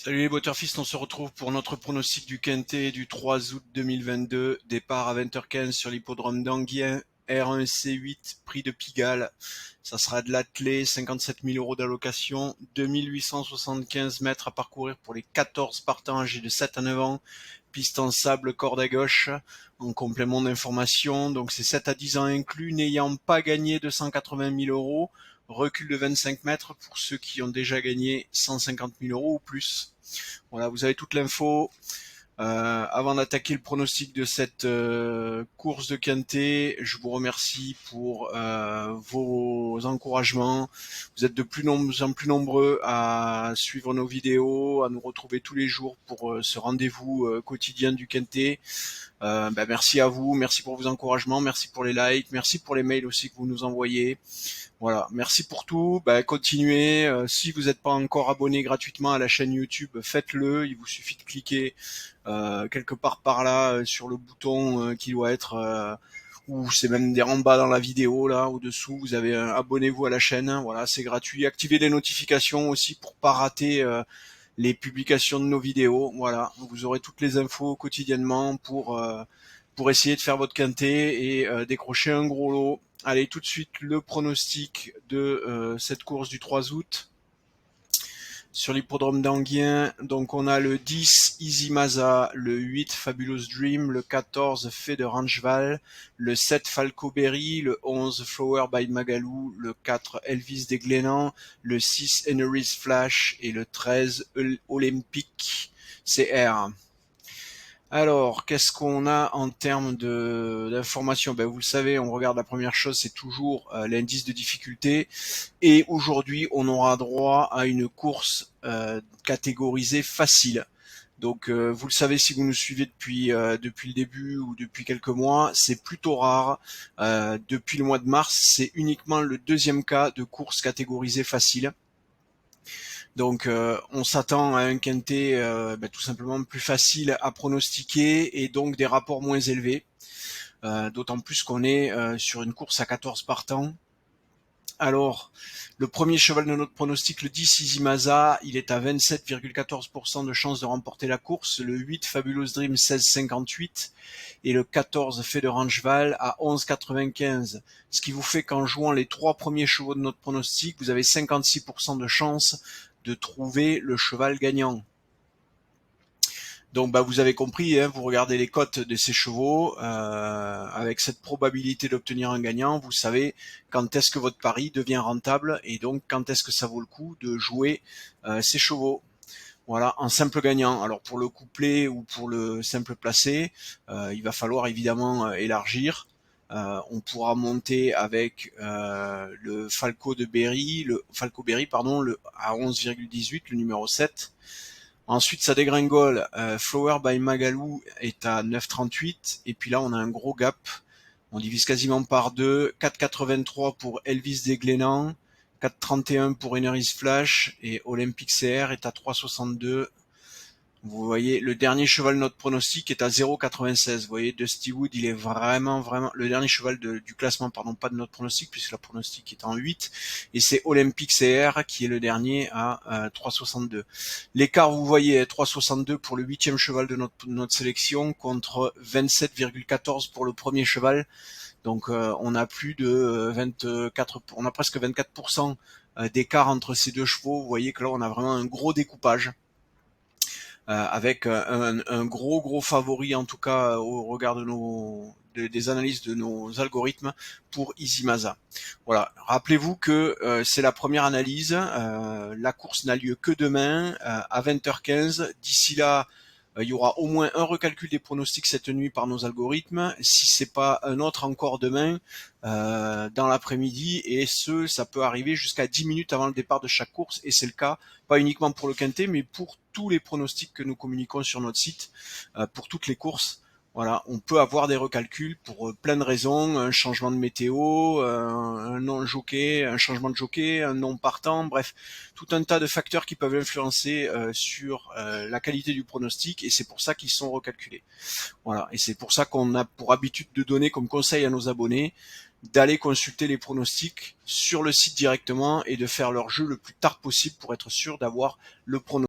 Salut les Butterfist, on se retrouve pour notre pronostic du Quintet du 3 août 2022. Départ à 20h15 sur l'hippodrome d'Anguien, R1C8, prix de Pigalle. Ça sera de l'attelé, 57 000 euros d'allocation, 2875 mètres à parcourir pour les 14 partants âgés de 7 à 9 ans. Piste en sable, corde à gauche. En complément d'information, donc c'est 7 à 10 ans inclus, n'ayant pas gagné 280 000 euros. Recul de 25 mètres pour ceux qui ont déjà gagné 150 000 euros ou plus. Voilà, vous avez toute l'info. Avant d'attaquer le pronostic de cette course de Quintet, je vous remercie pour vos encouragements. Vous êtes de plus en plus nombreux à suivre nos vidéos, à nous retrouver tous les jours pour ce rendez-vous quotidien du Quintet. Merci à vous, merci pour vos encouragements, merci pour les likes, merci pour les mails aussi que vous nous envoyez. Voilà, merci pour tout. Continuez. Si vous n'êtes pas encore abonné gratuitement à la chaîne YouTube, faites-le. Il vous suffit de cliquer quelque part par là sur le bouton qui doit être ou c'est même en bas dans la vidéo là au-dessous. Vous avez abonnez-vous à la chaîne. Voilà, c'est gratuit. Activez les notifications aussi pour pas rater les publications de nos vidéos. Voilà, vous aurez toutes les infos quotidiennement pour essayer de faire votre quintet et décrocher un gros lot. Allez, tout de suite, le pronostic de cette course du 3 août sur l'hippodrome d'Anguien. Donc on a le 10 Easy Maza, le 8 Fabulous Dream, le 14 Fait de Rancheval, le 7 Falco Berry, le 11 Flower by Magalou, le 4 Elvis des Glénans, le 6 Enery's Flash et le 13 Olympique CR. Alors, qu'est-ce qu'on a en termes d'informations? Vous le savez, on regarde la première chose, c'est toujours l'indice de difficulté. Et aujourd'hui, on aura droit à une course catégorisée facile. Donc, vous le savez si vous nous suivez depuis le début ou depuis quelques mois, c'est plutôt rare. Depuis le mois de mars, c'est uniquement le deuxième cas de course catégorisée facile. Donc on s'attend à un quintet tout simplement plus facile à pronostiquer et donc des rapports moins élevés. D'autant plus qu'on est sur une course à 14 partants. Alors, le premier cheval de notre pronostic, le 10 Easy Maza, il est à 27,14% de chance de remporter la course. Le 8 Fabulous Dream 16,58 et le 14 Fait de Rancheval à 11,95. Ce qui vous fait qu'en jouant les trois premiers chevaux de notre pronostic, vous avez 56% de chance de trouver le cheval gagnant. Donc vous avez compris, vous regardez les cotes de ces chevaux, avec cette probabilité d'obtenir un gagnant, vous savez quand est-ce que votre pari devient rentable et donc quand est-ce que ça vaut le coup de jouer ces chevaux. Voilà, en simple gagnant. Alors pour le couplet ou pour le simple placé, il va falloir évidemment élargir. On pourra monter avec le Falco Berry, à 11,18, le numéro 7. Ensuite, ça dégringole. Flower by Magalou est à 9,38. Et puis là, on a un gros gap. On divise quasiment par deux. 4,83 pour Elvis des Glénans. 4,31 pour Enery's Flash. Et Olympic CR est à 3,62. Vous voyez, le dernier cheval de notre pronostic est à 0,96. Vous voyez, Dusty Wood, il est vraiment, le dernier cheval du classement, pardon, pas de notre pronostic, puisque la pronostic est en 8. Et c'est Olympic CR qui est le dernier à 3,62. L'écart, vous voyez, 3,62 pour le 8e cheval de notre sélection contre 27,14 pour le premier cheval. Donc, on a plus de 24, on a presque 24% d'écart entre ces deux chevaux. Vous voyez que là, on a vraiment un gros découpage. Avec un gros favori en tout cas au regard des analyses de nos algorithmes pour Easy Maza. Voilà, rappelez-vous que c'est la première analyse, la course n'a lieu que demain à 20h15. D'ici là, il y aura au moins un recalcul des pronostics cette nuit par nos algorithmes, si c'est pas un autre encore demain dans l'après-midi, et ça peut arriver jusqu'à 10 minutes avant le départ de chaque course, et c'est le cas pas uniquement pour le quintet, mais pour tous les pronostics que nous communiquons sur notre site, pour toutes les courses. Voilà, on peut avoir des recalculs pour plein de raisons, un changement de météo, un non-jockey, un changement de jockey, un non-partant, bref, tout un tas de facteurs qui peuvent influencer sur la qualité du pronostic, et c'est pour ça qu'ils sont recalculés. Voilà, et c'est pour ça qu'on a pour habitude de donner comme conseil à nos abonnés d'aller consulter les pronostics sur le site directement et de faire leur jeu le plus tard possible pour être sûr d'avoir le pronostic